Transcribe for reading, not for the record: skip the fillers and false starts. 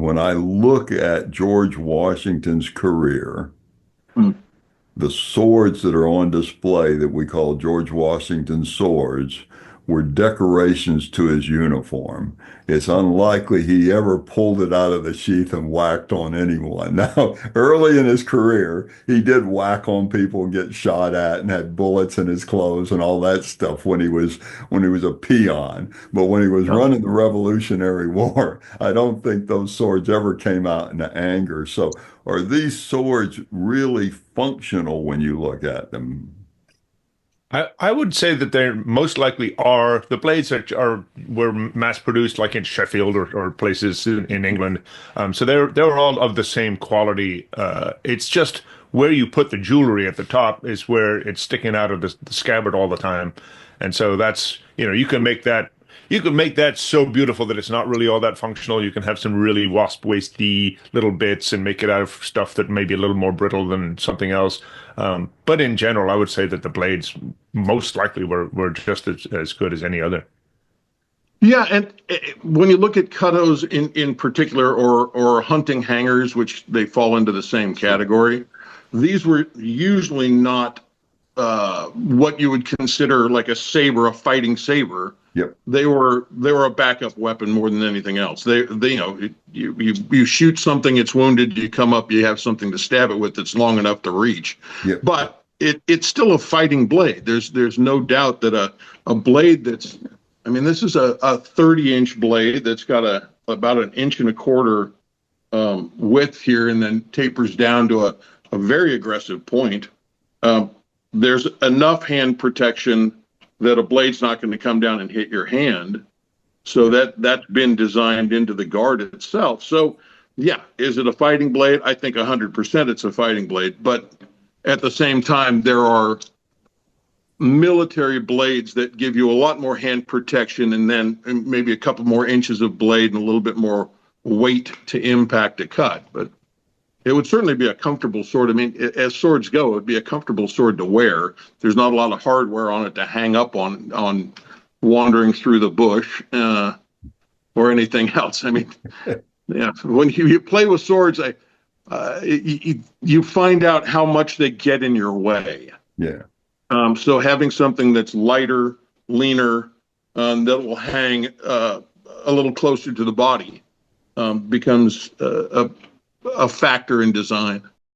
when I look at George Washington's career, Mm. the swords that are on display that we call George Washington swords were decorations to his uniform. It's unlikely he ever pulled it out of the sheath and whacked on anyone. Now, early in his career, he did whack on people and get shot at and had bullets in his clothes and all that stuff when he was a peon. But when he was Yeah. running the Revolutionary War, I don't think those swords ever came out in anger. So are these swords really functional when you look at them? I would say that they most likely are the blades that are were mass produced like in Sheffield or places in England. So they're all of the same quality. It's just where you put the jewelry at the top is where it's sticking out of the scabbard all the time. And so that's, you can make that so beautiful that it's not really all that functional. You can have some really wasp wasty little bits and make it out of stuff that may be a little more brittle than something else. But in general, I would say that the blades most likely were just as good as any other. Yeah, and when you look at cutos in particular, or hunting hangers, which they fall into the same category, these were usually not what you would consider like a saber, a fighting saber. Yep. They were a backup weapon more than anything else. They you shoot something, it's wounded, you come up, you have something to stab it with that's long enough to reach. Yep. But it's still a fighting blade. There's no doubt that a blade that's, I mean, this is a 30-inch blade that's got about an inch and a quarter width here, and then tapers down to a very aggressive point. There's enough hand protection that a blade's not going to come down and hit your hand. So that's been designed into the guard itself. So yeah, is it a fighting blade? I think 100% it's a fighting blade. But at the same time, there are military blades that give you a lot more hand protection, and then maybe a couple more inches of blade and a little bit more weight to impact a cut. But it would certainly be a comfortable sword. I mean, as swords go, it would be a comfortable sword to wear. There's not a lot of hardware on it to hang up on wandering through the bush or anything else. I mean, yeah, when you play with swords, you find out how much they get in your way. Yeah. So having something that's lighter, leaner, that will hang a little closer to the body becomes a factor in design.